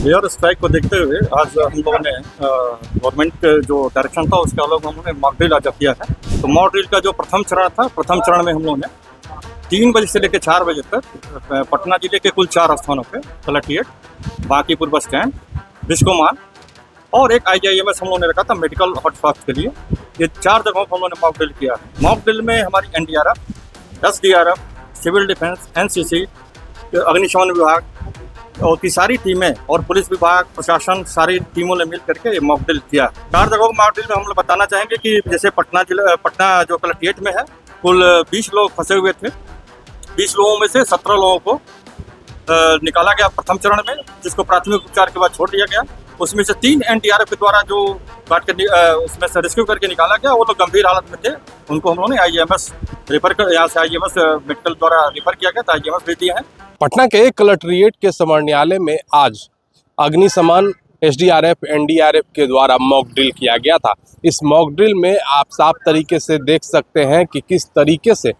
Air strike को देखते हुए आज हम लोगों ने गवर्नमेंट के जो डायरेक्शन था उसके अलग हम लोगों ने मॉक ड्रिल आज किया है। तो मॉक ड्रिल का जो प्रथम चरण था, प्रथम चरण में हम लोगों ने 3 बजे से लेकर 4 बजे तक पटना जिले के कुल 4 स्थानों पे collectorate, Bankipur bus stand, Biscomaun और एक IGIMS हम लोगों ने रखा था मेडिकल हॉटस्पॉट के लिए। ये 4 जगहों पर हम लोगों ने मॉक ड्रिल किया है। मॉक ड्रिल में हमारी NDRF, SDRF, civil defence, NCC, अग्निशमन विभाग और की सारी टीमें और पुलिस विभाग, प्रशासन, सारी टीमों ने मिल करके ये मॉक ड्रिल किया। 4 जगहों को मॉक ड्रिल में हम लोग बताना चाहेंगे कि जैसे पटना जो कलेक्ट्रेट में है, कुल 20 लोग फंसे हुए थे। 20 लोगों में से 17 लोगों को निकाला गया प्रथम चरण में, जिसको प्राथमिक उपचार के बाद छोड़ दिया गया। उसमें से 3 NDRF के द्वारा जो काट कर उसमें से रेस्क्यू करके निकाला गया, वो लोग गंभीर हालत में थे। उनको हम लोगों ने IGMS रेफर कर, यहाँ से IGMS मेडिकल द्वारा रेफर किया गया, तो IGMS भेज दिए हैं। पटना के कलेक्ट्रेट के समरण्यालय में आज अग्निशमन, SDRF, NDRF के द्वारा मॉक ड्रिल किया गया था। इस मॉक ड्रिल में आप साफ तरीके से देख सकते हैं कि किस तरीके से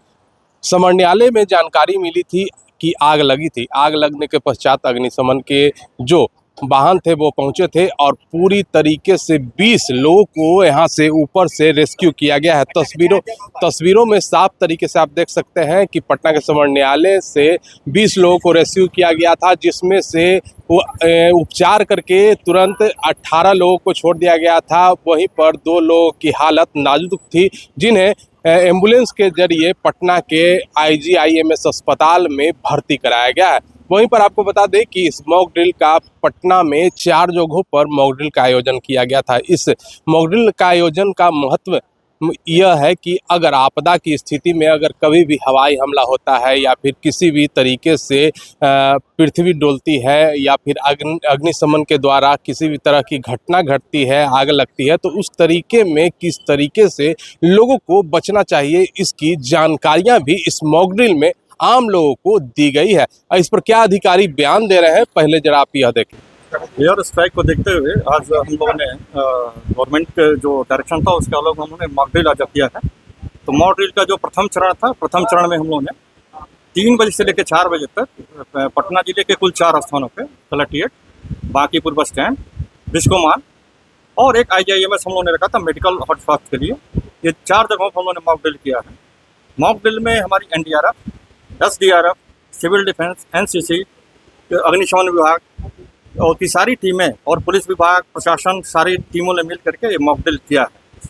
समरण्यालय में जानकारी मिली थी कि आग लगी थी। आग लगने के पश्चात अग्निशमन के जो वाहन थे वो पहुंचे थे और पूरी तरीके से 20 लोगों को यहाँ से ऊपर से रेस्क्यू किया गया है। तस्वीरों में साफ तरीके से आप देख सकते हैं कि पटना के समरण्यालय से 20 लोगों को रेस्क्यू किया गया था, जिसमें से उपचार करके तुरंत 18 लोगों को छोड़ दिया गया था। वहीं पर 2 लोगों की हालत नाजुक थी, जिन्हें एम्बुलेंस के जरिए पटना के IGIMS अस्पताल में भर्ती कराया गया है। वहीं पर आपको बता दें कि इस मॉक ड्रिल का पटना में 4 जगहों पर मॉक ड्रिल का आयोजन किया गया था। इस मॉक ड्रिल का आयोजन का महत्व यह है कि अगर आपदा की स्थिति में अगर कभी भी हवाई हमला होता है या फिर किसी भी तरीके से पृथ्वी डोलती है या फिर अग्निशमन के द्वारा किसी भी तरह की घटना घटती है, आग लगती है, तो उस तरीके में किस तरीके से लोगों को बचना चाहिए, इसकी जानकारियां भी इस मॉक ड्रिल में आम लोगों को दी गई है। इस पर क्या अधिकारी बयान दे रहे हैं, पहले जरा आप यह देखें। एयर स्ट्राइक को देखते हुए आज हम लोगों ने गवर्नमेंट के जो डायरेक्शन था उसके अलग हम लोगों ने मॉक ड्रिल आज किया है। तो मॉक ड्रिल का जो प्रथम चरण था, प्रथम चरण में हम लोगों ने 3 बजे से लेकर 4 बजे तक पटना जिले के कुल 4 स्थानों पे collectorate, Bankipur bus stand, Biscomaun और एक IGIMS हम लोगों ने रखा था मेडिकल हॉटस्पॉट के लिए। ये 4 जगहों पर हम लोगों ने मॉक ड्रिल किया है। मॉक ड्रिल में हमारी NDRF, SDRF, civil defence, NCC, अग्निशमन विभाग और की सारी टीमें और पुलिस विभाग, प्रशासन, सारी टीमों ने मिल करके ये मॉक ड्रिल किया है।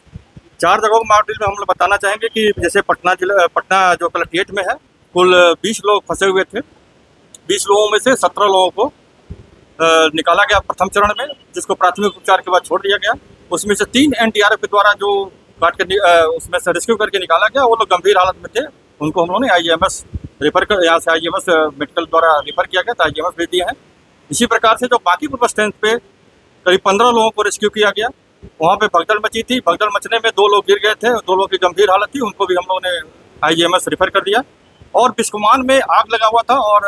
4 जगहों को मॉक ड्रिल में हम लोग बताना चाहेंगे कि जैसे पटना जो कलेक्ट्रेट में है, कुल 20 लोग फंसे हुए थे। 20 लोगों में से 17 लोगों को निकाला गया प्रथम चरण में, जिसको प्राथमिक उपचार के बाद छोड़ दिया गया। उसमें से 3 NDRF के द्वारा जो काट कर उसमें से रेस्क्यू करके निकाला गया, वो लोग गंभीर हालत में थे। उनको हम लोगों ने IGMS रेफर कर, यहाँ से IGMS मेडिकल द्वारा रेफर किया गया, तो IGMS भेज दिए हैं। इसी प्रकार से जो बांकीपुर बस स्टैंड पे करीब 15 लोगों को रेस्क्यू किया गया, वहाँ पे भगदड़ मची थी। भगदड़ मचने में 2 लोग गिर गए थे, 2 लोगों की गंभीर हालत थी, उनको भी हम लोगों ने IGMS रेफर कर दिया। और बिस्कोमान में आग लगा हुआ था और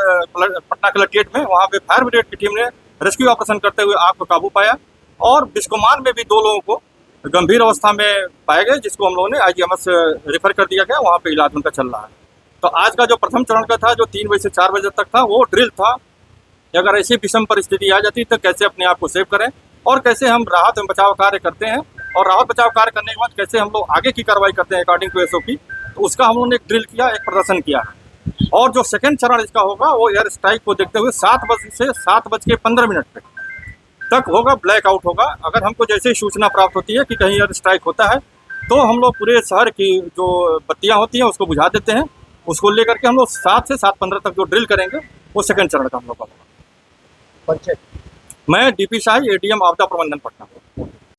पटना कलेक्ट्रेट में वहाँ पे फायर ब्रिगेड की टीम ने रेस्क्यू ऑपरेशन करते हुए आग को काबू पाया। और बिस्कोमान में भी 2 लोगों को गंभीर अवस्था में पाए गए, जिसको हम लोगों ने IGMS रेफर कर दिया गया, वहाँ पे इलाज उनका चल रहा है। तो आज का जो प्रथम चरण का था, जो 3 बजे से 4 बजे तक था, वो ड्रिल था कि अगर ऐसी विषम परिस्थिति आ जाती तो कैसे अपने आप को सेव करें और कैसे हम राहत एवं बचाव कार्य करते हैं, और राहत बचाव कार्य करने के बाद कैसे हम लोग आगे की कार्रवाई करते हैं अकॉर्डिंग टू SOP। तो उसका हम लोगों ने एक ड्रिल किया, एक प्रदर्शन किया है। और जो सेकंड चरण इसका होगा, वो एयर स्ट्राइक को देखते हुए 7 बजे से 7:15 तक होगा, ब्लैकआउट होगा। अगर हमको जैसे ही सूचना प्राप्त होती है कि कहीं एयर स्ट्राइक होता है, तो हम लोग पूरे शहर की जो बत्तियाँ होती हैं उसको बुझा देते हैं। उसको लेकर के हम लोग 7 से 7:15 तक जो ड्रिल करेंगे, वो सेकंड चरण का हम लोग का होगा। मैं DP शाही, ADM आपदा प्रबंधन पटना।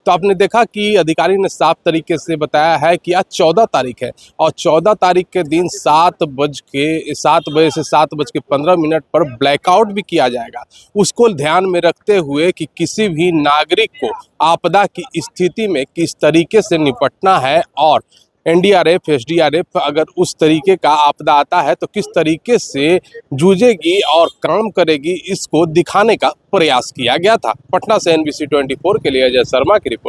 तो आपने देखा कि अधिकारी ने साफ तरीके से बताया है कि आज 14 तारीख है और 14 तारीख के दिन 7 बजे से 7:15 पर ब्लैकआउट भी किया जाएगा। उसको ध्यान में रखते हुए कि किसी भी नागरिक को आपदा की स्थिति में किस तरीके से निपटना है और NDRF, SDRF अगर उस तरीके का आपदा आता है तो किस तरीके से जूझेगी और काम करेगी, इसको दिखाने का प्रयास किया गया था। पटना से NBC 24 के लिए अजय शर्मा की रिपोर्ट।